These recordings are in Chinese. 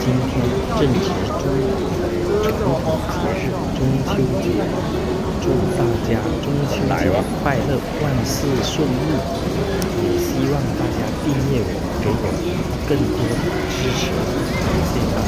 今天正值中国的传统节日中秋节，祝大家中秋节快乐，万事顺利！也希望大家订阅我，给我更多的支持，感谢大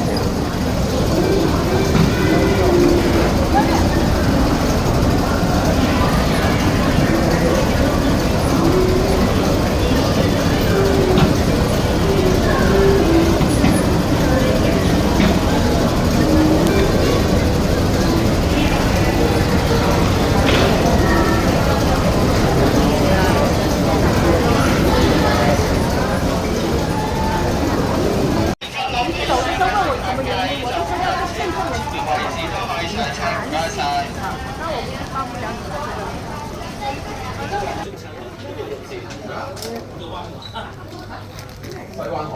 西灣河。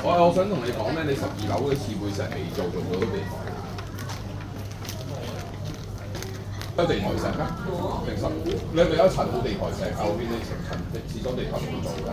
我想同你講咧，你12樓嘅刺背石未做到地台。有地台石咩？定實？你係咪有一層冇地台石？後邊你層廁所地台冇做㗎？